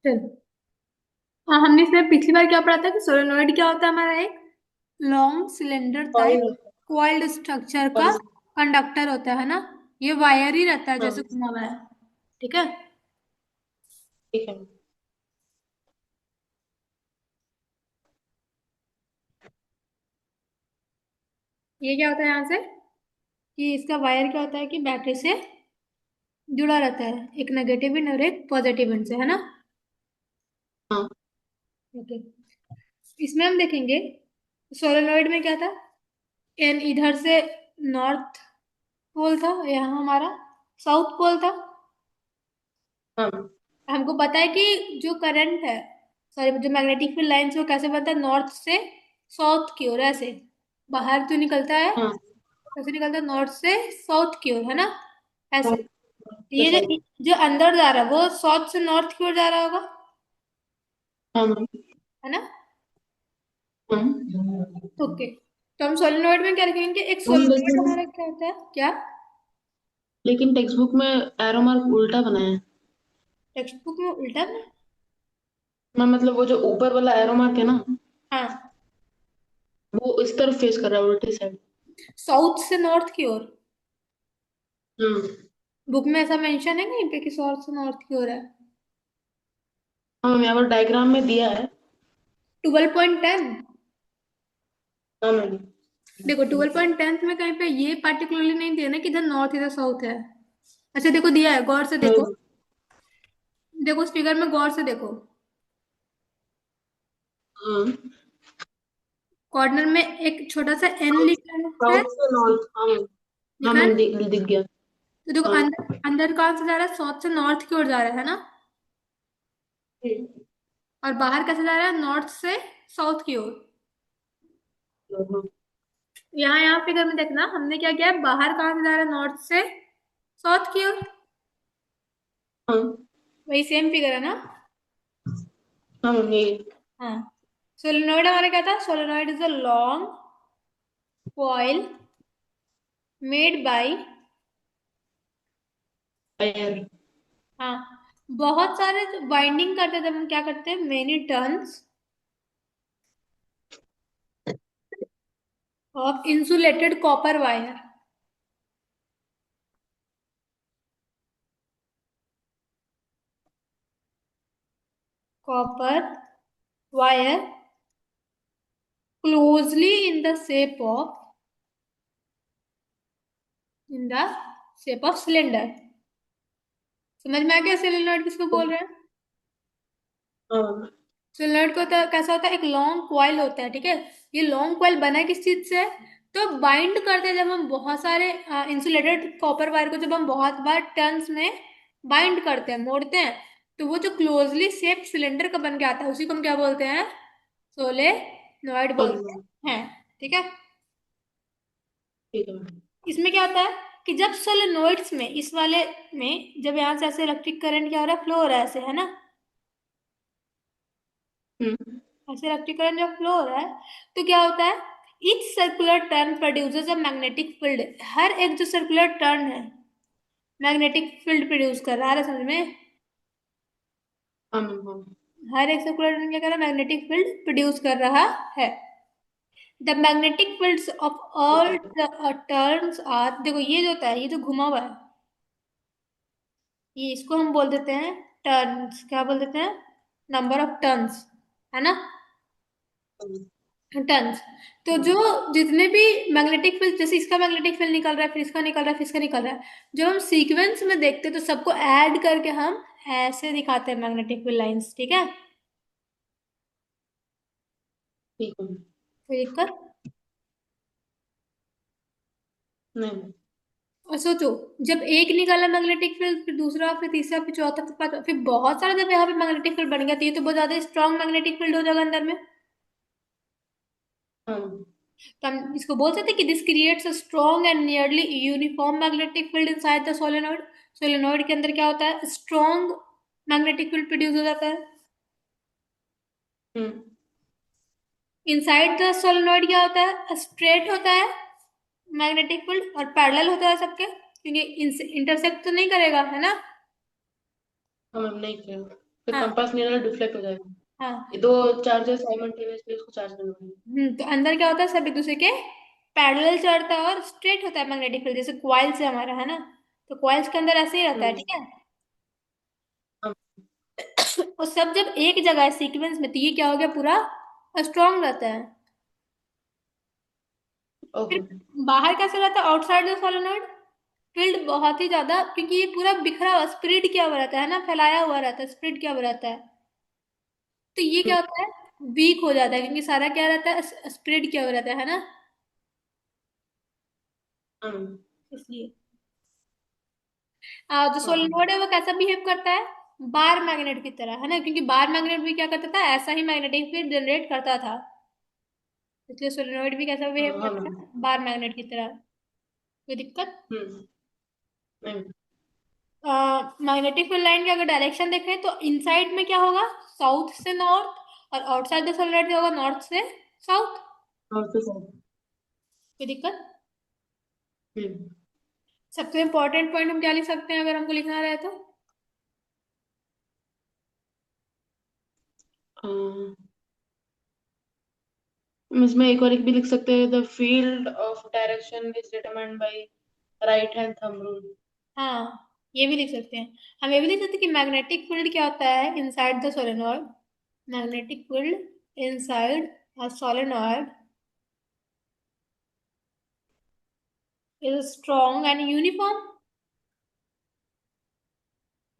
चल। हाँ, हमने इसमें पिछली बार क्या पढ़ा था कि सोलेनोइड क्या होता है हमारा एक long cylinder type coil. Coiled structure का कॉइल। कंडक्टर होता है ना। ये वायर ही रहता है जैसे हाँ। घुमा हुआ है। ठीक है। ठीक है। ये क्या होता है यहाँ से कि इसका वायर क्या होता है कि बैटरी से जुड़ा रहता है, एक नेगेटिव एंड और एक पॉजिटिव एंड से, है ना। हाँ। ओके। इसमें हम देखेंगे सोलेनोइड में क्या था। एन इधर से नॉर्थ पोल था, यहाँ हमारा साउथ पोल था। हाँ। हमको पता है कि जो करंट है, सॉरी, जो मैग्नेटिक फील्ड लाइन से वो कैसे बनता है, नॉर्थ से साउथ की ओर ऐसे बाहर तो निकलता है। हाँ। कैसे निकलता है, नॉर्थ से साउथ की ओर, है ना। हाँ। ऐसे ये जैसे। जो जो अंदर जा रहा है वो साउथ से नॉर्थ की ओर जा रहा होगा, हाँ मैम। है ना। हाँ। ओके। तो हम सोलेनोइड में क्या रखेंगे, एक हम सोलेनोइड लेकिन हमारा क्या होता है क्या। लेकिन टेक्स्ट बुक में एरो मार्क उल्टा बनाया है। टेक्स्ट बुक में उल्टा में। मैं मतलब वो जो ऊपर वाला एरो मार्क है ना, हाँ, वो इस तरफ फेस कर रहा है, उल्टी साइड। साउथ से नॉर्थ की ओर। हाँ। बुक में ऐसा मेंशन है कहीं पे कि साउथ से नॉर्थ की ओर है। हाँ मैम, यहाँ पर डायग्राम में दिया है। 12.10। हाँ मैम। देखो 12.10 में कहीं पे ये पार्टिकुलरली नहीं दिया ना कि इधर नॉर्थ इधर साउथ है। अच्छा देखो, दिया है, गौर से देखो। नहीं। देखो उस फिगर में गौर से देखो। हाँ। कॉर्नर में एक छोटा सा एन साउथ लिखा है। साउथ से नॉर्थ। हाँ मैम। हाँ लिखा है मैम, ना। दिख गया। तो देखो हाँ। अंदर अंदर कहाँ से जा रहा है, साउथ से नॉर्थ की ओर जा रहा है ना। और बाहर कैसे जा रहा है, नॉर्थ से साउथ की ओर। हाँ। यहाँ यहाँ फिगर में देखना हमने क्या किया है, बाहर कहाँ से जा रहा है, नॉर्थ से साउथ की ओर। हाँ। वही सेम फिगर है ना। हाँ मैम, ये हाँ। सोलेनोइड हमारा क्या था, solenoid is a long coil made by, wire. हाँ, बहुत सारे बाइंडिंग करते थे हम, क्या करते हैं, many turns of insulated copper wire. Copper wire closely in the shape of, in the shape of cylinder. समझ में आ गया सिलेंडर किसको बोल रहे हैं। हाँ। सिलेंडर को तो कैसा होता है, एक लॉन्ग कॉइल होता है, ठीक है। ये लॉन्ग कॉइल बना है किस चीज से, तो बाइंड करते हैं जब हम बहुत सारे इंसुलेटेड कॉपर वायर को, जब हम बहुत बार टर्न्स में बाइंड करते हैं, मोड़ते हैं, तो वो जो क्लोजली शेप सिलेंडर का बन के आता है उसी को हम क्या बोलते हैं, सोलेनॉइड बोलते हाँ, हैं। ठीक है। ठीक है मैम। इसमें क्या होता है कि जब सोलेनोइड्स में, इस वाले में, जब यहाँ से ऐसे इलेक्ट्रिक करंट क्या हो रहा है, फ्लो हो रहा है ऐसे, है ना। हम्म। ऐसे इलेक्ट्रिक करंट जब फ्लो हो रहा है तो क्या होता है, each circular turn produces a magnetic field. हर एक जो सर्कुलर टर्न है मैग्नेटिक फील्ड प्रोड्यूस कर रहा है, समझ में। हाँ मैम। हाँ। हर एक सर्कुलर टर्न क्या कर रहा है, मैग्नेटिक फील्ड प्रोड्यूस कर रहा है। द मैग्नेटिक फील्ड्स ऑफ ठीक ऑल है। टर्न्स आर, देखो ये जो होता है, ये जो घुमा हुआ है, ये इसको हम बोल देते हैं टर्न्स, क्या बोल देते हैं, नंबर ऑफ टर्न्स, है ना। हाँ। टन्स। तो जो जितने भी मैग्नेटिक फील्ड, जैसे इसका मैग्नेटिक फील्ड निकल रहा है, फिर इसका निकल रहा है, फिर इसका निकल रहा है, जब हम सीक्वेंस में देखते हैं तो सबको ऐड करके हम ऐसे दिखाते हैं मैग्नेटिक फील्ड लाइंस, ठीक है। ठीक है मैम। फिर दिक्कत। नहीं। और सोचो, जब एक निकला मैग्नेटिक फील्ड, फिर दूसरा, फिर तीसरा, फिर चौथा, फिर पांचवा, फिर बहुत सारा जब यहाँ पे मैग्नेटिक फील्ड बन गया तो ये तो बहुत ज्यादा स्ट्रॉन्ग मैग्नेटिक फील्ड हो जाएगा अंदर में। हाँ। तो हम इसको बोल सकते हैं कि this creates a strong and nearly uniform magnetic field inside the solenoid. Solenoid के अंदर क्या होता है, स्ट्रॉन्ग मैग्नेटिक फील्ड प्रोड्यूस हो जाता है। हम्म। इनसाइड द सोलेनोइड क्या होता है, स्ट्रेट होता है मैग्नेटिक फील्ड और पैरेलल होता है सबके, क्योंकि इंटरसेक्ट तो नहीं करेगा, है ना। हाँ मैम, नहीं किया। फिर हाँ कंपास नियरली डिफ्लेक्ट हो जाएगा। हाँ। ये दो चार्जर साइमल्टेनियसली उसको चार्ज करना पड़ेगा। तो अंदर क्या होता है, सब एक दूसरे के पैरेलल चलता है और स्ट्रेट होता है मैग्नेटिक फील्ड, जैसे क्वाइल से हमारा है ना। तो क्वाइल्स के अंदर ऐसे ही रहता है, हम्म। ठीक है। हाँ। और सब जब एक जगह है सीक्वेंस में, तो ये क्या हो गया, पूरा स्ट्रांग रहता है। फिर ओके। बाहर कैसे रहता है, आउटसाइड द सोलेनोइड, फील्ड बहुत ही ज्यादा, क्योंकि ये पूरा बिखरा हुआ, स्प्रेड किया हुआ रहता है ना, फैलाया हुआ रहता है, स्प्रेड किया हुआ रहता है। तो ये क्या होता है, वीक हो जाता है, क्योंकि सारा क्या रहता है, स्प्रेड किया हुआ रहता है ना, हाँ इसलिए। जो ओके। सोलेनोइड है वो कैसा बिहेव करता है, बार मैग्नेट की तरह, है ना, क्योंकि बार मैग्नेट भी क्या करता था, ऐसा ही मैग्नेटिक फील्ड जनरेट करता था। इसलिए सोलेनोइड भी कैसा बिहेव हाँ हाँ करता मैम। है, बार मैग्नेट की तरह। कोई दिक्कत। नहीं। मैग्नेटिक फील्ड लाइन की अगर डायरेक्शन देखें तो इनसाइड में क्या होगा, साउथ से नॉर्थ, और आउटसाइड द सोलेनोइड क्या होगा, नॉर्थ से साउथ। और फिर सर। कोई दिक्कत। हम्म। सबसे इंपॉर्टेंट पॉइंट हम क्या लिख सकते हैं अगर हमको लिखना रहे तो। इसमें एक भी लिख सकते हैं, the field of direction is determined by right hand thumb rule. हाँ, ये भी लिख सकते हैं। हम ये भी लिख सकते हैं कि मैग्नेटिक फील्ड क्या होता है inside the solenoid, magnetic field inside a solenoid is strong and uniform,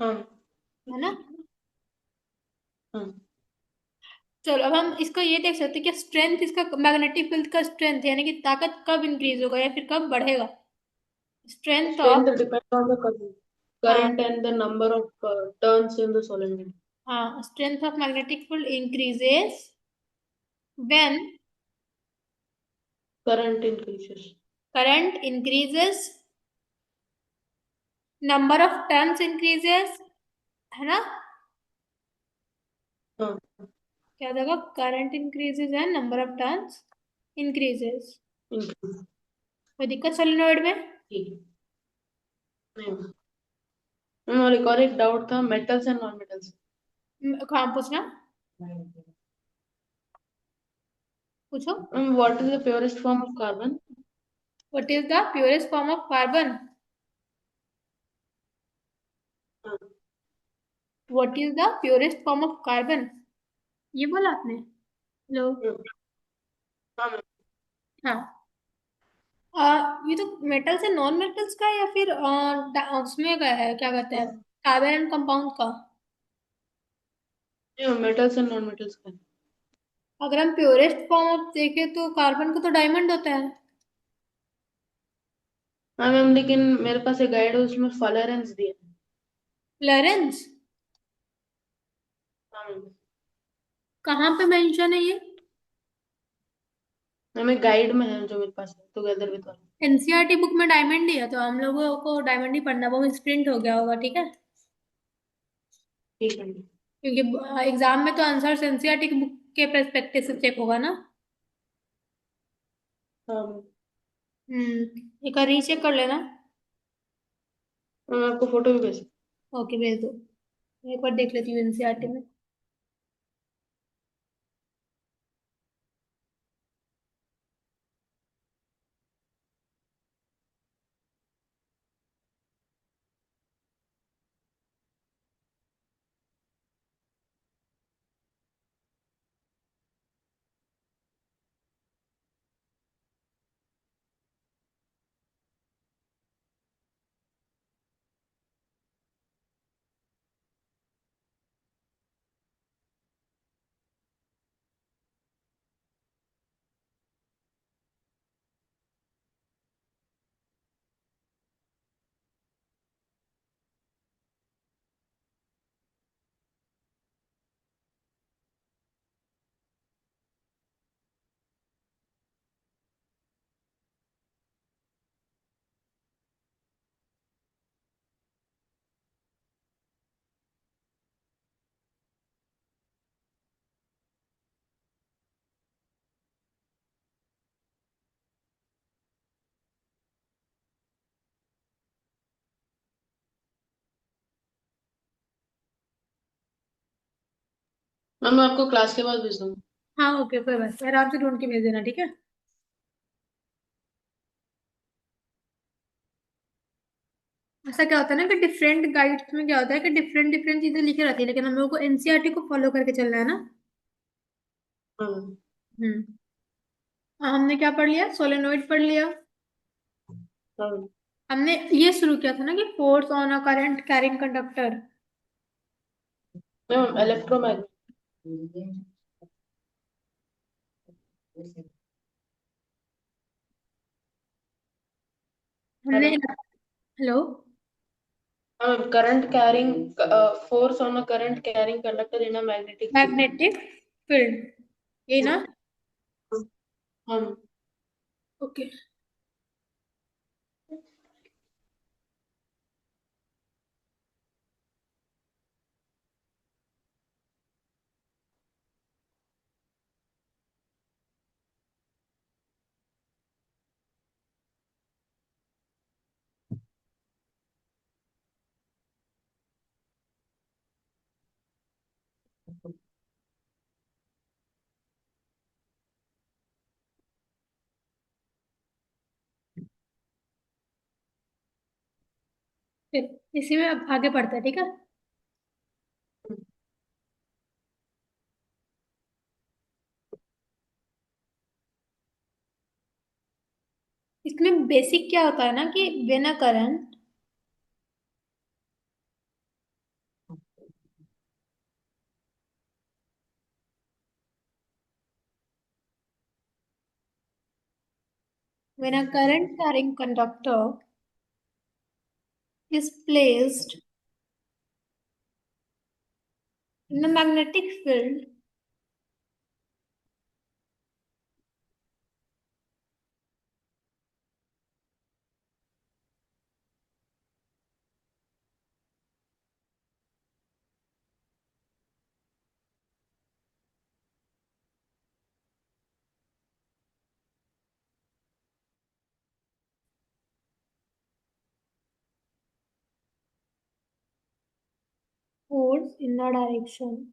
हाँ है ना। हाँ। चलो अब हम इसको ये देख सकते हैं कि स्ट्रेंथ, इसका मैग्नेटिक फील्ड का स्ट्रेंथ यानी कि ताकत कब इंक्रीज होगा या फिर कब बढ़ेगा, strength of. Strength depends on the current, हाँ current and the number of turns in the solenoid. हाँ, strength of magnetic field increases when Current increases. Current increases, number of turns increases, है ना। हाँ। क्या हो जाएगा, current increases and number of turns increases. Increase। कोई दिक्कत solenoid में। ठीक है। नहीं। और एक डाउट था, मेटल्स एंड नॉन मेटल्स। कहाँ पूछना, पूछो। What is the purest form of carbon? What is the purest form of carbon, what is the purest form of carbon, ये बोला आपने। लो। हाँ। हाँ। ये तो मेटल से नॉन मेटल्स का है या फिर उसमें का है, क्या कहते हैं, कार्बन एंड कंपाउंड का। मेटल्स एंड नॉन मेटल्स का। अगर हम प्योरेस्ट फॉर्म ऑफ देखें तो कार्बन का तो डायमंड होता है। हाँ मैम, लेकिन मेरे पास एक गाइड है, उसमें फॉलरेंस दिया है। क्लेरेंस, हाँ मैम। कहाँ पे मेंशन है ये। हमें गाइड में है जो मेरे पास है, टुगेदर विद। एनसीईआरटी बुक में डायमंड ही है, तो हम लोगों को डायमंड ही पढ़ना, वो प्रिंट हो गया होगा, ठीक है। ठीक है। क्योंकि एग्जाम में तो आंसर एनसीईआरटी की बुक के पर्सपेक्टिव से चेक होगा ना। हाँ। एक बार रीचेक कर लेना। मैं आपको फोटो भी भेज। ओके, भेज दो, मैं एक बार देख लेती हूँ एनसीईआरटी में। मैम मैं आपको क्लास के बाद भेज दूंगी। हाँ ओके, कोई बात नहीं, आराम से ढूंढ के भेज देना, ठीक है। ऐसा क्या होता है ना कि डिफरेंट गाइड्स में क्या होता है कि डिफरेंट डिफरेंट चीजें लिखी रहती है, लेकिन हम लोग को एनसीईआरटी को फॉलो करके चलना है ना। हाँ। हम्म। हमने क्या पढ़ लिया, सोलेनोइड पढ़ लिया। हाँ हमने ये शुरू किया था ना कि force on a current carrying conductor. Ma'am electromagnet. हमने, हेलो। हेलो। हाँ ma'am, current carrying force on a current carrying conductor in a magnetic field. Magnetic field, ये ना। हम। ओके। फिर इसी में अब आगे बढ़ते हैं, ठीक है। इसमें बेसिक क्या होता है ना कि when a current, when a current carrying conductor is placed in a magnetic field, force in the direction,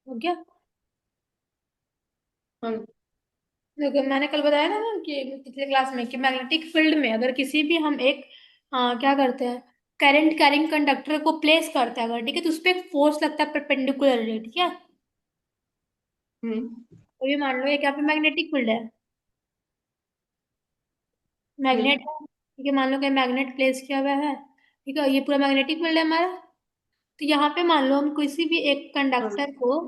हो गया। हम। देखो मैंने कल बताया था ना कि पिछले क्लास में कि मैग्नेटिक फील्ड में अगर किसी भी हम एक क्या करते हैं, करंट कैरिंग कंडक्टर को प्लेस करते हैं अगर, ठीक है, तो उस पर एक फोर्स लगता है परपेंडिकुलरली, ठीक है। हम्म। तो ये मान लो एक यहाँ पे मैग्नेटिक फील्ड है, मैग्नेट हम्म। है, ठीक है, मान लो कि मैग्नेट प्लेस किया हुआ है, ठीक है, ये पूरा मैग्नेटिक फील्ड है हमारा। तो यहाँ पे मान लो हम किसी भी एक हम। कंडक्टर को,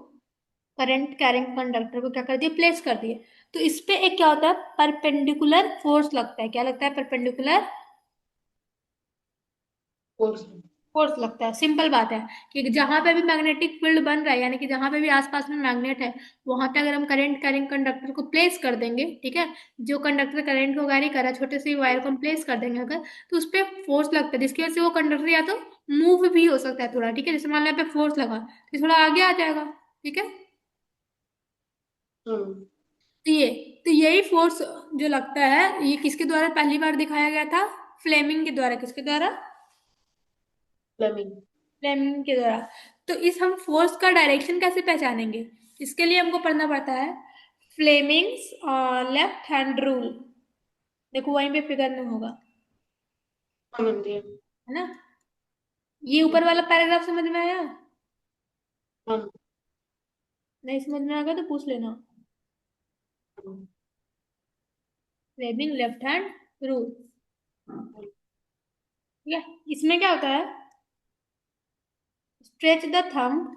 करंट कैरिंग कंडक्टर को क्या कर दिए, प्लेस कर दिए। तो इस पे एक क्या होता है, परपेंडिकुलर फोर्स लगता है, क्या लगता है, परपेंडिकुलर फोर्स। फोर्स लगता है। सिंपल बात है कि जहां पे भी मैग्नेटिक फील्ड बन रहा है, यानी कि जहां पे भी आसपास में मैग्नेट है, वहां पे अगर हम करंट कैरिंग कंडक्टर को प्लेस कर देंगे, ठीक है, जो कंडक्टर करंट को कैरी कर रहा है, छोटे से वायर को हम प्लेस कर देंगे अगर, तो उस पर फोर्स लगता है, जिसकी वजह से वो कंडक्टर या तो मूव भी हो सकता है थोड़ा, ठीक है, जैसे मान लो यहाँ पे फोर्स लगा तो ये थोड़ा आगे आ जाएगा, ठीक है। हम। तो ये, तो यही फोर्स जो लगता है, ये किसके द्वारा पहली बार दिखाया गया था, फ्लेमिंग के द्वारा, किसके द्वारा, फ्लेमिंग। फ्लेमिंग की तरह। तो इस हम फोर्स का डायरेक्शन कैसे पहचानेंगे? इसके लिए हमको पढ़ना पड़ता है फ्लेमिंग्स लेफ्ट हैंड रूल। देखो वहीं पे फिगर में होगा, हाँ मैम दिया। है ना? ये ऊपर वाला पैराग्राफ समझ में आया? हाँ। नहीं समझ में आ गया तो पूछ लेना। फ्लेमिंग लेफ्ट हैंड रूल, ठीक है। इसमें क्या होता है, स्ट्रेच द थंब,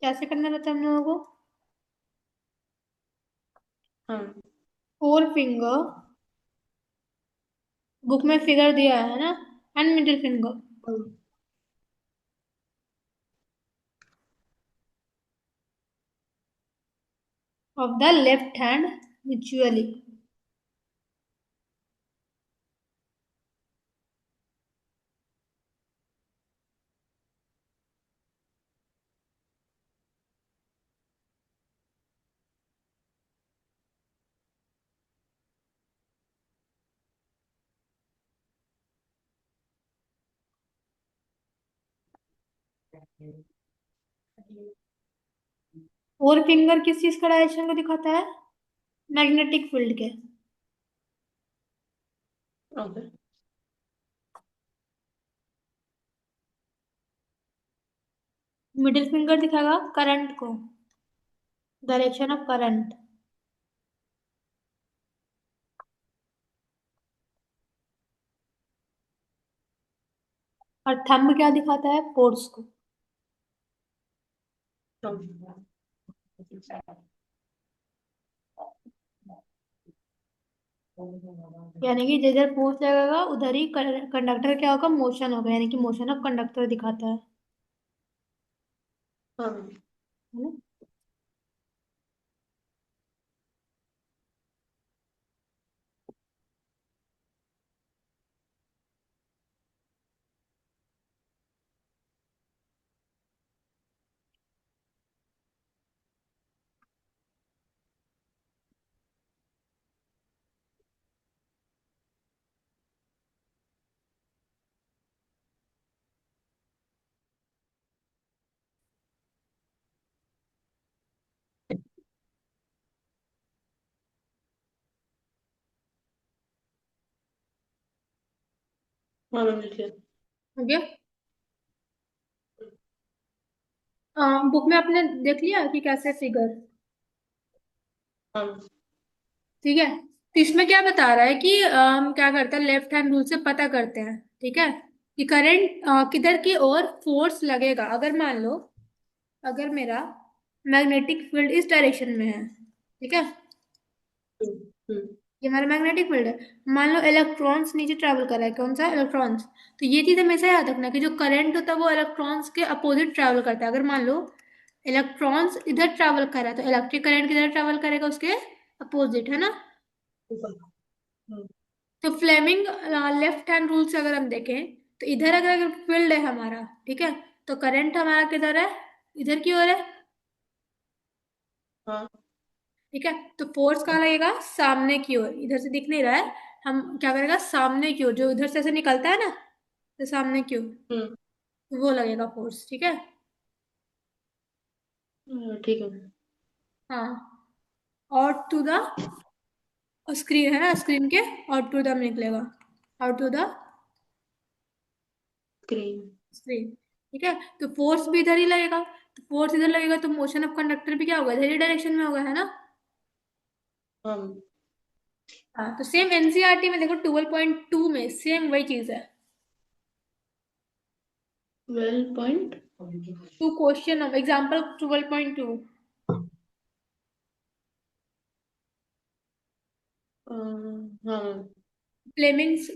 कैसे करना रहता है हम लोगों को? हाँ। फोर फिंगर, बुक में फिगर दिया है ना, एंड मिडिल फिंगर हाँ। Of the left hand mutually. Four finger किस चीज का डायरेक्शन को दिखाता है? मैग्नेटिक फील्ड के। ओके। मिडिल फिंगर दिखाएगा करंट को, डायरेक्शन ऑफ करंट। और थंब क्या दिखाता है? फोर्स को। यानी कि जिधर फोर्स लगेगा उधर ही कंडक्टर क्या होगा? मोशन होगा, यानी कि मोशन ऑफ कंडक्टर दिखाता है। हाँ। है ना? हाँ मैम लिख लिया। हो गया। बुक में आपने देख लिया कि कैसे फिगर, हाँ। ठीक है। तो इसमें क्या बता रहा है कि हम क्या करते हैं, लेफ्ट हैंड रूल से पता करते हैं, ठीक है, कि करंट किधर की ओर फोर्स लगेगा। अगर मान लो, अगर मेरा मैग्नेटिक फील्ड इस डायरेक्शन में है, ठीक है, हम्म। हम्म। ये हमारा मैग्नेटिक फील्ड है। मान लो इलेक्ट्रॉन्स नीचे ट्रैवल कर रहा है, कौन सा? इलेक्ट्रॉन्स। तो ये चीज हमेशा याद रखना कि जो करंट होता है वो इलेक्ट्रॉन्स के अपोजिट ट्रैवल करता है। अगर मान लो इलेक्ट्रॉन्स इधर ट्रैवल कर रहा है तो इलेक्ट्रिक करंट किधर ट्रैवल करेगा? उसके अपोजिट, है ना? ऊपर। हम्म। तो फ्लेमिंग लेफ्ट हैंड रूल से अगर हम देखें तो इधर अगर फील्ड है हमारा, ठीक है, तो करंट हमारा किधर है? इधर की ओर है, हाँ। ठीक है। तो फोर्स कहाँ लगेगा? सामने की ओर, इधर से दिख नहीं रहा है। हम क्या करेगा, सामने की ओर, जो इधर से ऐसे निकलता है ना, तो सामने की ओर हम्म। वो लगेगा फोर्स, ठीक है। ठीक है। हाँ, और टू द स्क्रीन, है ना, स्क्रीन के आउट टू द निकलेगा, out to the screen. Screen, ठीक है। तो फोर्स भी इधर ही लगेगा, तो फोर्स इधर लगेगा तो मोशन ऑफ कंडक्टर भी क्या होगा? इधर ही डायरेक्शन में होगा, है ना? हाँ। हाँ, तो सेम एनसीईआरटी में देखो 12.2 में सेम वही चीज है। 12 point. Two question of example 12.2। हाँ। फ्लेमिंग्स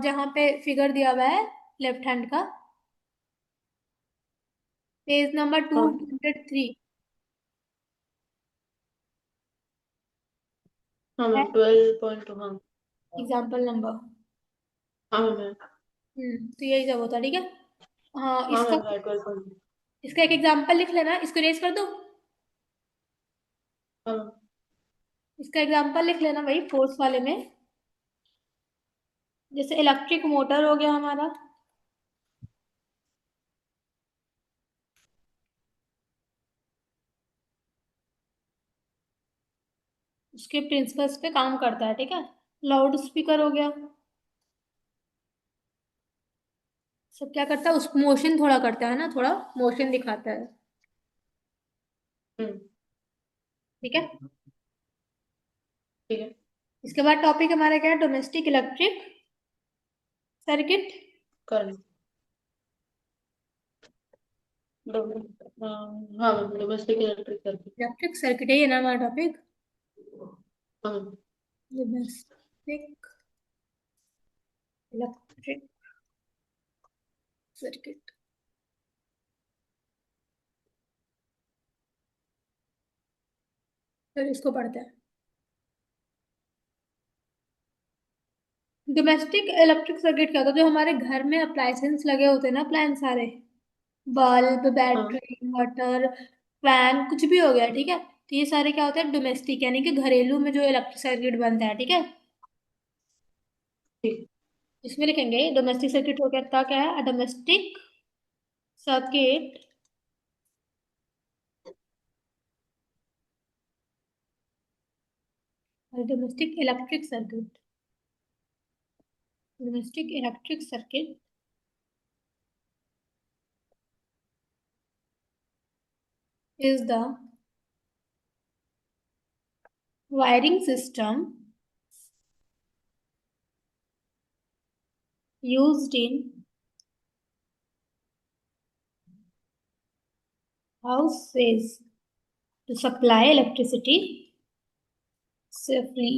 जहाँ पे फिगर दिया हुआ है लेफ्ट हैंड का, पेज नंबर हाँ। 203 हाँ है, मैम 12 पॉइंट। हाँ। Example number. हाँ मैम। तो यही सब होता है, ठीक है। हाँ, हाँ इसका मैम है 12 पॉइंट। इसका एक एग्जाम्पल लिख लेना, इसको रेज कर दो। हाँ। इसका एग्जाम्पल लिख लेना वही फोर्स वाले में। जैसे इलेक्ट्रिक मोटर हो गया हमारा, उसके प्रिंसिपल्स पे काम करता है, ठीक है। लाउड स्पीकर हो गया, सब क्या करता है, उस मोशन थोड़ा करता है ना, थोड़ा मोशन दिखाता है, हम्म। ठीक है। ठीक है। इसके बाद टॉपिक हमारा क्या है, डोमेस्टिक इलेक्ट्रिक सर्किट। करंट। हाँ domestic electric circuit. Electric circuit है ये ना हमारा टॉपिक। हाँ। डोमेस्टिक इलेक्ट्रिक सर्किट, फिर इसको पढ़ते हैं। डोमेस्टिक इलेक्ट्रिक सर्किट क्या होता है, जो हमारे घर में अप्लायंसेस लगे होते हैं ना, अप्लायंस सारे, बल्ब, हाँ। बैटरी, मोटर, फैन, कुछ भी हो गया, ठीक है। तो ये सारे क्या होते हैं, डोमेस्टिक, यानी कि घरेलू में जो इलेक्ट्रिक सर्किट बनता है, ठीक है। ठीक। इसमें लिखेंगे डोमेस्टिक सर्किट हो गया, क्या है, domestic circuit, domestic electric circuit, domestic electric circuit is the wiring system used in houses to supply electricity safely.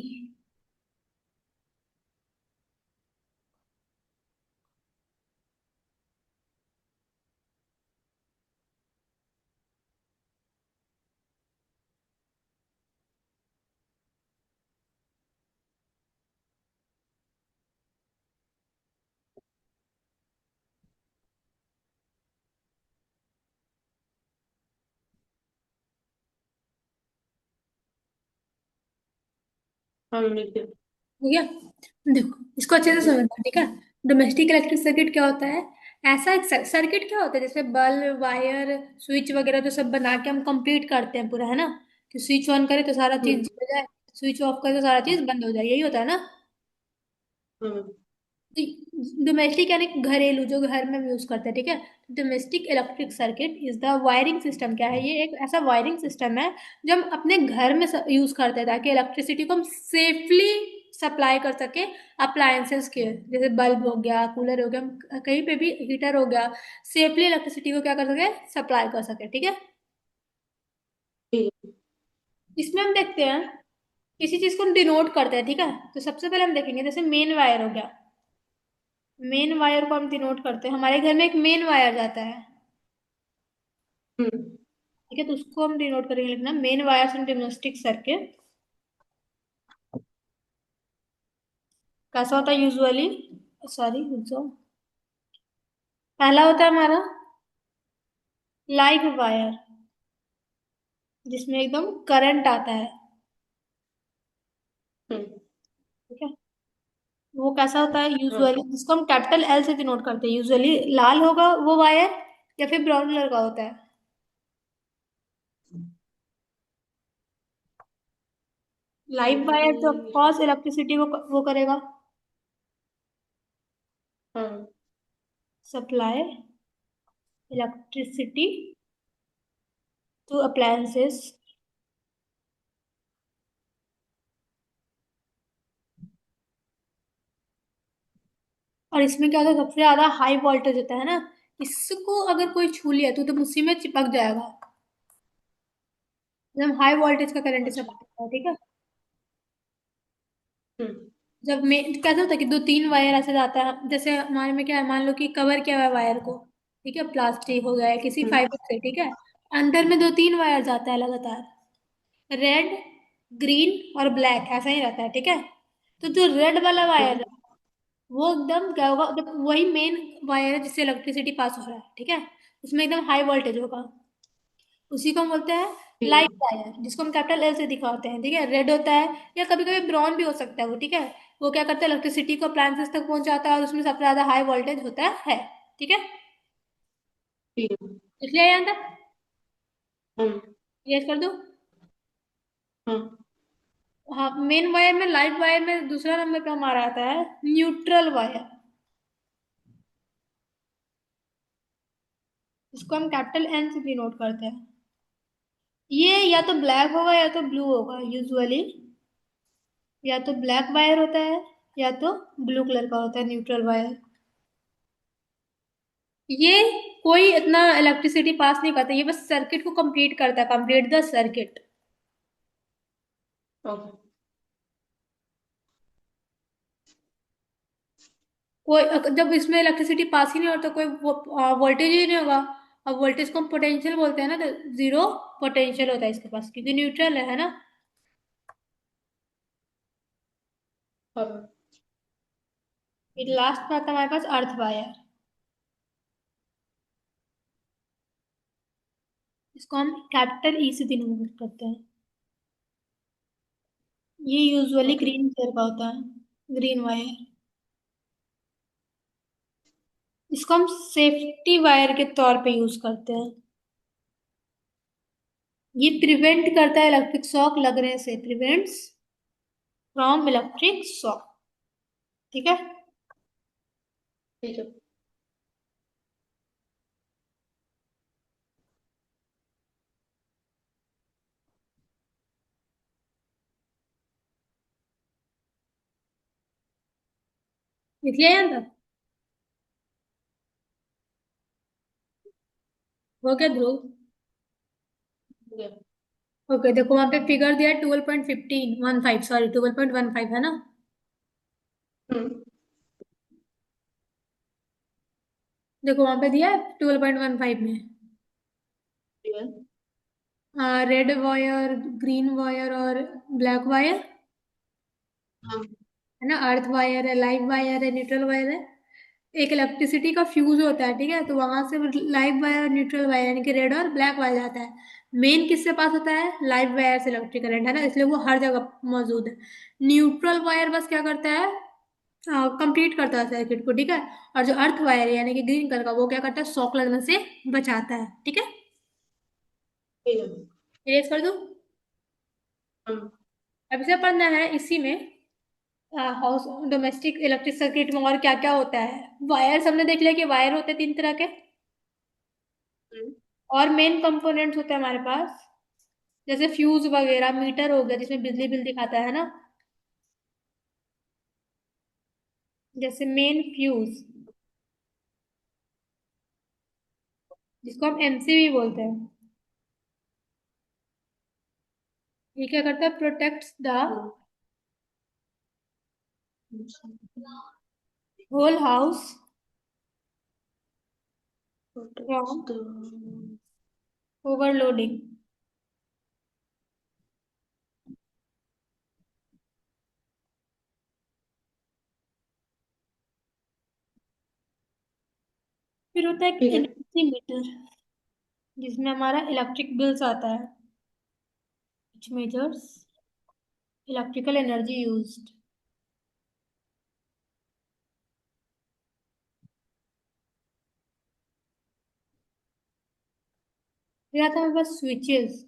हाँ लिख दिया। हो गया। देखो इसको अच्छे से समझना, ठीक है। डोमेस्टिक इलेक्ट्रिक सर्किट क्या होता है, ऐसा एक सर्किट क्या होता है, जैसे बल्ब, वायर, स्विच वगैरह जो सब बना के हम कंप्लीट करते हैं पूरा, है ना। कि स्विच ऑन करे तो सारा चीज हम्म। जल जाए, स्विच ऑफ करे तो सारा चीज बंद हो जाए, यही होता है ना। हाँ। डोमेस्टिक यानी कि घरेलू, जो घर में यूज करते हैं, ठीक है। Domestic electric circuit is the wiring system, क्या है, ये एक ऐसा वायरिंग सिस्टम है जो हम अपने घर में यूज करते हैं, ताकि इलेक्ट्रिसिटी को हम सेफली सप्लाई कर सके अप्लायंसेस के, जैसे बल्ब हो गया, कूलर हो गया, हम कहीं पे भी, हीटर हो गया, सेफली इलेक्ट्रिसिटी को क्या कर सके, सप्लाई कर सके, ठीक है। ठीक है। इसमें हम देखते हैं, किसी चीज को डिनोट करते हैं, ठीक है। तो सबसे पहले हम देखेंगे, जैसे मेन वायर हो गया, मेन वायर को हम डिनोट करते हैं, हमारे घर में एक मेन वायर जाता है, हम्म। ठीक है। तो उसको हम डिनोट करेंगे, लिखना main wires in domestic circuit. कैसा होता है यूजुअली, सॉरी, पहला होता है हमारा लाइव वायर, जिसमें एकदम करंट आता है, हम्म। ठीक है। वो कैसा होता है हाँ। यूजुअली, जिसको हम कैपिटल एल से डिनोट करते हैं, यूजुअली लाल होगा वो वायर, या फिर ब्राउन कलर का होता है। लाइव वायर तो ऑफ यूजुअली। कोर्स इलेक्ट्रिसिटी वो करेगा, हाँ। Supply electricity to appliances. और इसमें क्या होता है, सबसे ज्यादा हाई वोल्टेज होता है ना, इसको अगर कोई छू लिया तो उसी में चिपक जाएगा, एकदम हाई वोल्टेज का करंट अच्छा। सप्लाई होता है, ठीक है। हम्म। जब में कैसा होता है कि दो तीन वायर ऐसे जाता है, जैसे हमारे में क्या है, मान लो कि कवर किया हुआ है वायर को, ठीक है, प्लास्टिक हो गया है किसी हम्म। फाइबर से, ठीक है। अंदर में दो तीन वायर जाता है लगातार, रेड, ग्रीन और ब्लैक, ऐसा ही रहता है, ठीक है। तो जो रेड वाला वायर हम्म। है, वो एकदम क्या होगा, जब वही मेन वायर है जिससे इलेक्ट्रिसिटी पास हो रहा है, ठीक है, उसमें एकदम हाई वोल्टेज होगा, उसी को हम बोलते हैं ठीक लाइट है। वायर, जिसको हम कैपिटल एल से दिखाते हैं, ठीक है। रेड होता है, या कभी कभी ब्राउन भी हो सकता है वो, ठीक है। वो क्या करता है, इलेक्ट्रिसिटी को अप्लायंसेस तक पहुंचाता है, और उसमें सबसे ज्यादा हाई वोल्टेज होता है, ठीक है। ठीक है। इसलिए यहाँ तक हम्म। क्लियर कर दो। हाँ। हाँ, मेन वायर में, लाइव वायर में दूसरा नंबर पे हमारा आता है न्यूट्रल वायर। इसको हम कैपिटल एन से डिनोट करते हैं। ये या तो ब्लैक होगा या तो ब्लू होगा यूजुअली। या तो ब्लैक वायर होता है या तो ब्लू कलर का होता है न्यूट्रल वायर। ये कोई इतना इलेक्ट्रिसिटी पास नहीं करता, ये बस सर्किट को कंप्लीट करता है, कंप्लीट द सर्किट। ओके। कोई जब इसमें इलेक्ट्रिसिटी पास ही नहीं होता, कोई वोल्टेज ही नहीं होगा। अब वोल्टेज को हम पोटेंशियल बोलते हैं ना, तो जीरो पोटेंशियल होता है इसके पास, क्योंकि न्यूट्रल है ना। हाँ। फिर लास्ट में आता है हमारे पास अर्थ वायर। इसको हम कैपिटल ई से डिनोट करते हैं। ये यूजुअली ओके। ग्रीन कलर का होता है, ग्रीन वायर। इसको हम सेफ्टी वायर के तौर पे यूज करते हैं। ये प्रिवेंट करता है इलेक्ट्रिक शॉक लगने से, प्रिवेंट्स फ्रॉम इलेक्ट्रिक शॉक। ठीक है। ठीक है। लिख लिया यहाँ तक? हो गया ध्रुव? हो गया। ओके, देखो वहां पे फिगर दिया है 12.15, सॉरी 12.15 है ना। हम्म। देखो वहां पे दिया है 12.15 में ठीक है। रेड वायर, ग्रीन वायर और ब्लैक वायर हाँ। है ना। अर्थ वायर है, लाइव वायर है, न्यूट्रल वायर है। एक इलेक्ट्रिसिटी का फ्यूज होता है, ठीक है, तो वहां से लाइव वायर और न्यूट्रल वायर यानी कि रेड और ब्लैक वायर जाता है। मेन किससे पास होता है? लाइव वायर से इलेक्ट्रिक करंट, है ना, इसलिए वो हर जगह मौजूद है। न्यूट्रल वायर बस क्या करता है? कंप्लीट करता है सर्किट को, ठीक है। और जो अर्थ वायर है यानी कि ग्रीन कलर का, वो क्या करता है? शॉक लगने से बचाता है, ठीक है। ठीक है। इरेज कर दूं? हम। अब इसे पढ़ना है इसी में, हाउस डोमेस्टिक इलेक्ट्रिक सर्किट में और क्या क्या होता है। वायर हमने देख लिया कि वायर होते हैं तीन तरह के। हम्म। और मेन कंपोनेंट्स होते हैं हमारे पास, जैसे फ्यूज वगैरह, मीटर हो गया जिसमें बिजली बिल दिखाता है ना, जैसे मेन फ्यूज, जिसको हम एमसीबी बोलते हैं। ये क्या करता है? Protects the hmm. Whole house Protects from the overloading. फिर होता है ठीक है। एनर्जी मीटर, जिसमें हमारा इलेक्ट्रिक बिल्स आता है, which measures electrical energy used. फिर आता है हमारे पास स्विचेस,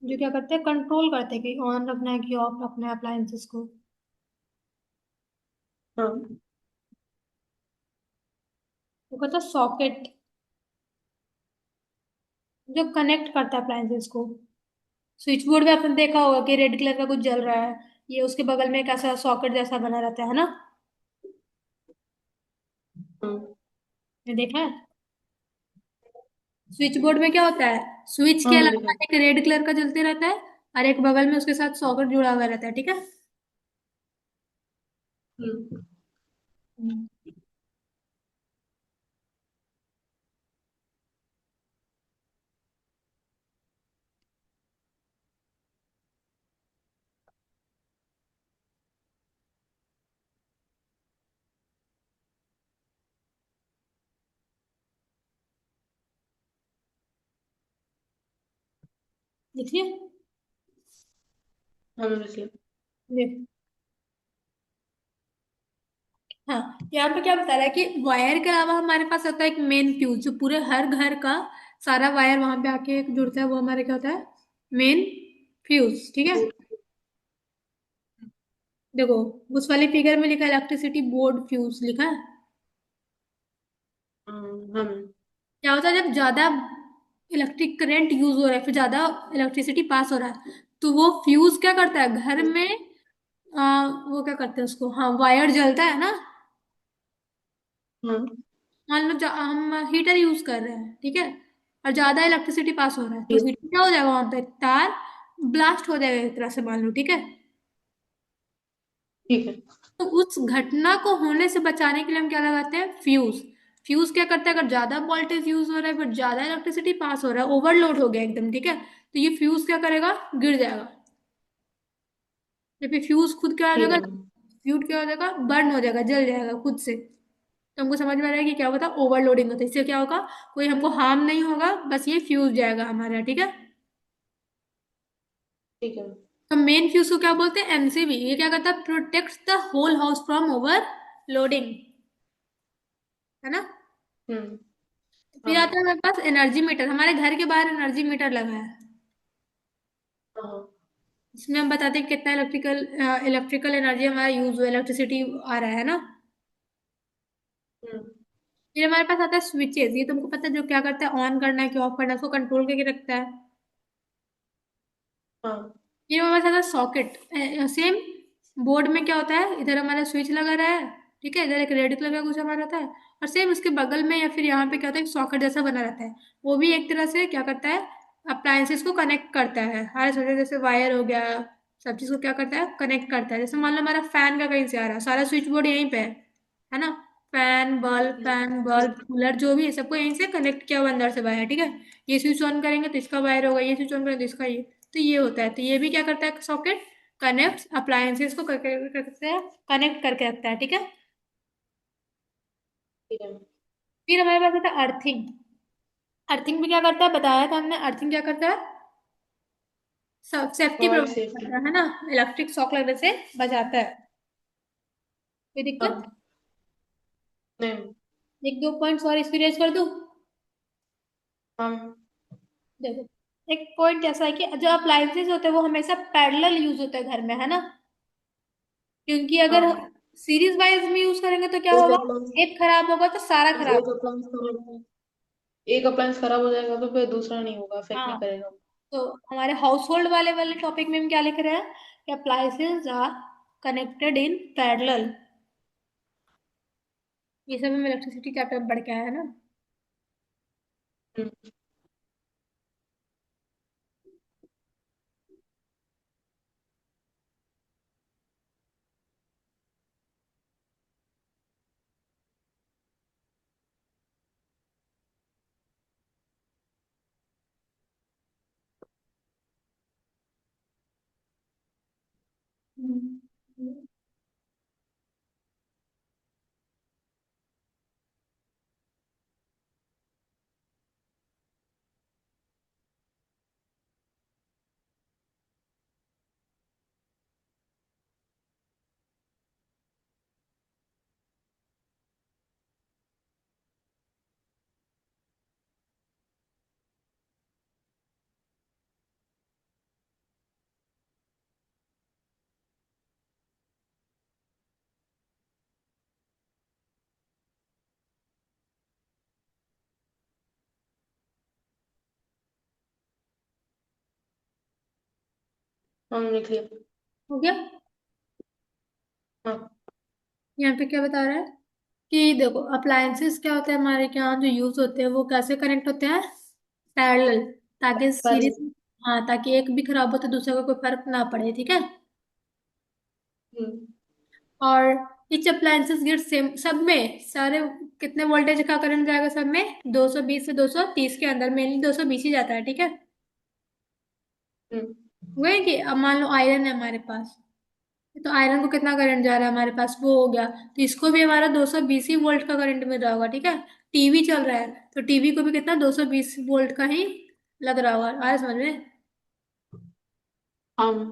जो क्या करते हैं? कंट्रोल करते हैं कि ऑन रखना है कि ऑफ रखना है अप्लायंसेस को। हाँ। वो कहता है सॉकेट, जो कनेक्ट करता है अप्लायंसेस को। स्विच बोर्ड में आपने देखा होगा कि रेड कलर का कुछ जल रहा है, ये उसके बगल में एक ऐसा सॉकेट जैसा बना रहता है ना। हाँ। ये देखा है? स्विच बोर्ड में क्या होता है? स्विच के हाँ मैंने देखा अलावा है। एक रेड कलर का जलते रहता है, और एक बगल में उसके साथ सॉकेट जुड़ा हुआ रहता है, ठीक है। हम्म। हम्म, देखिए। हाँ मैंने देखा है। देख, हाँ, यहाँ पे क्या बता रहा है कि वायर के अलावा हमारे पास होता है एक मेन फ्यूज, जो पूरे हर घर का सारा वायर वहां पे आके एक जुड़ता है, वो हमारे क्या होता है? मेन फ्यूज, ठीक है। बोर्ड। देखो, उस वाले फिगर में लिखा है इलेक्ट्रिसिटी बोर्ड फ्यूज लिखा है। हम। क्या होता है जब ज्यादा इलेक्ट्रिक करंट यूज हो रहा है, फिर ज्यादा इलेक्ट्रिसिटी पास हो रहा है, तो वो फ्यूज क्या करता है घर में, वो क्या करते हैं उसको, हाँ वायर जलता है ना। हाँ। मान लो हम हीटर यूज कर रहे हैं, ठीक है, और ज्यादा इलेक्ट्रिसिटी पास हो रहा है, तो ठीक। हीटर क्या हो जाएगा, वहां पे तार ब्लास्ट हो जाएगा एक तरह से, मान लो, ठीक है। ठीक है। तो उस घटना को होने से बचाने के लिए हम क्या लगाते हैं, फ्यूज। फ्यूज क्या करता है, अगर ज्यादा वोल्टेज यूज हो रहा है, फिर ज्यादा इलेक्ट्रिसिटी पास हो रहा है, ओवरलोड हो गया एकदम, ठीक है, तो ये फ्यूज क्या करेगा, गिर जाएगा। जब ये फ्यूज खुद क्या हो ठीक जाएगा, है। फ्यूज क्या हो जाएगा, बर्न हो जाएगा, जल जाएगा खुद से। तो हमको समझ में आ रहा है कि क्या होता है, ओवरलोडिंग होता है, इससे क्या होगा, कोई हमको हार्म नहीं होगा, बस ये फ्यूज जाएगा हमारा, ठीक है। ठीक है। तो मेन फ्यूज को क्या बोलते हैं, एमसीबी। ये क्या करता है, protects the whole house from overloading, है ना। हम्म। फिर आता है हमारे पास एनर्जी मीटर, हमारे घर के बाहर एनर्जी मीटर लगा है। हाँ। इसमें हम बताते हैं कितना इलेक्ट्रिकल एनर्जी हमारा यूज हुआ, इलेक्ट्रिसिटी आ रहा है ना। हम्म। फिर हमारे पास आता है स्विचेस, ये तुमको पता है जो क्या करता है, ऑन करना है कि ऑफ करना है, उसको कंट्रोल करके रखता है। हाँ। फिर हमारे पास आता है सॉकेट। सेम बोर्ड में क्या होता है, इधर हमारा स्विच लगा रहा है, ठीक है, इधर एक रेड कलर का कुछ हमारा रहता है, और सेम उसके बगल में या फिर यहाँ पे क्या होता है, एक सॉकेट जैसा बना रहता है। वो भी एक तरह से क्या करता है, अप्लायंसेस को कनेक्ट करता है, हर सोचे जैसे वायर हो गया, सब चीज को क्या करता है, कनेक्ट करता है। जैसे मान लो हमारा फैन का कहीं से आ रहा है, सारा स्विच बोर्ड यहीं पे है ना। फैन बल्ब हम्म। कूलर जो भी है, सबको यहीं से कनेक्ट किया हुआ अंदर से वायर, ठीक है। ये स्विच ऑन करेंगे तो इसका वायर होगा, ये स्विच ऑन करेंगे तो इसका ये, तो ये होता है। तो ये भी क्या करता है, सॉकेट कनेक्ट अप्लायंसेस को करते हैं, कनेक्ट करके रखता है, ठीक है। ठीक है। फिर हमारे पास होता है अर्थिंग। अर्थिंग भी क्या करता है, बताया था हमने, अर्थिंग क्या करता है, सेफ्टी प्रोवाइड प्रोवाइड सेफ्टी। करता है ना, इलेक्ट्रिक शॉक लगने से बचाता है। कोई दिक्कत, हाँ। नहीं। एक दो पॉइंट्स और इसकी रेज कर दूं। हम। देखो, एक पॉइंट ऐसा है कि जो अप्लायंसेस होते हैं वो हमेशा पैरेलल यूज होता है घर में, है ना। क्योंकि अगर हाँ। सीरीज वाइज में यूज करेंगे तो क्या एक होगा, अप्लायंस एक खराब होगा तो सारा खराब। एक अप्लायंस खराब एक अप्लायंस खराब हो जाएगा तो फिर दूसरा नहीं होगा, अफेक्ट नहीं हाँ, करेगा। तो हमारे हाउस होल्ड वाले वाले टॉपिक में हम क्या लिख रहे हैं, कि appliances are connected in parallel. ये सब हम इलेक्ट्रिसिटी चैप्टर में पढ़ के आए हैं ना। हम्म। हम लिख लिया। हो गया। हाँ। यहाँ पे क्या बता रहा है, कि देखो अप्लायंसेस क्या होते हैं हमारे यहाँ जो यूज होते हैं वो कैसे कनेक्ट होते हैं, पैरेलल, ताकि पहले। सीरीज, हाँ, ताकि एक भी खराब हो तो दूसरे को कोई फर्क ना पड़े, ठीक है। हम्म। और इच अप्लायंसेस गिव सेम, सब में सारे कितने वोल्टेज का करंट जाएगा, सब में 220 से 230 के अंदर, मेनली 220 ही जाता है, ठीक है। हम्म। वही कि अब मान लो आयरन है हमारे पास, तो आयरन को कितना करंट जा रहा है हमारे पास, वो हो गया, तो इसको भी हमारा 220 ही वोल्ट का करंट मिल रहा होगा, ठीक है। टीवी चल रहा है तो टीवी को भी कितना 220 वोल्ट का ही लग रहा होगा, आया समझ में। हम।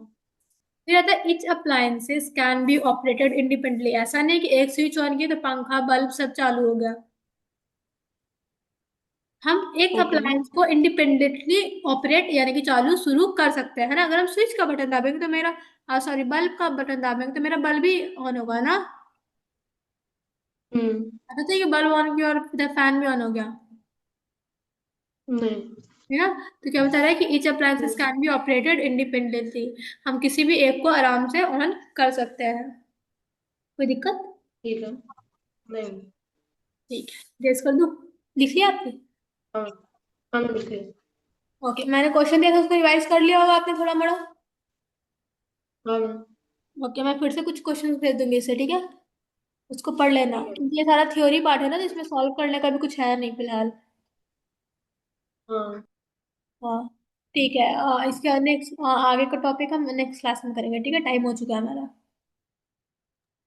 फिर आता है etch appliances can be operated independently, ऐसा नहीं कि एक स्विच ऑन किया तो पंखा बल्ब सब चालू हो गया, हम एक ओके। अप्लायंस को इंडिपेंडेंटली ऑपरेट यानी कि चालू शुरू कर सकते हैं, है ना। अगर हम स्विच का बटन दाबेंगे तो मेरा, सॉरी, बल्ब का बटन दाबेंगे तो मेरा बल्ब भी ऑन होगा ना। हम्म। पता था कि बल्ब ऑन किया और इधर फैन भी ऑन हो गया, नहीं। है ना। तो क्या बता रहा है कि each appliances hmm. Can be operated independently, हम किसी भी एक को आराम से ऑन कर सकते हैं। कोई दिक्कत? ठीक है। नहीं। ठीक है, गेस कर दूं? लिख लिया आपने? हाँ। हाँ मैं लिख लिया। ओके, मैंने क्वेश्चन दिया था उसको रिवाइज कर लिया होगा आपने थोड़ा मोड़ा। हाँ मैम। ओके, मैं फिर से कुछ क्वेश्चन भेज दूंगी इससे, ठीक है। उसको पढ़ लेना, ठीक है। क्योंकि ये सारा थ्योरी पार्ट है ना, तो इसमें सॉल्व करने का भी कुछ है नहीं फिलहाल। हाँ। हाँ, ठीक है। इसके नेक्स्ट आगे का टॉपिक हम नेक्स्ट क्लास में करेंगे, ठीक है। टाइम हो चुका है हमारा।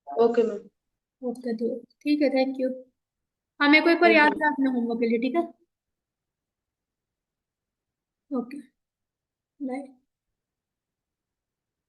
Okay ma'am. ओके, ठीक है, थैंक यू। हाँ, मेरे को एक बार थैंक याद यू। है अपने होमवर्क के लिए, ठीक है। Okay, bye.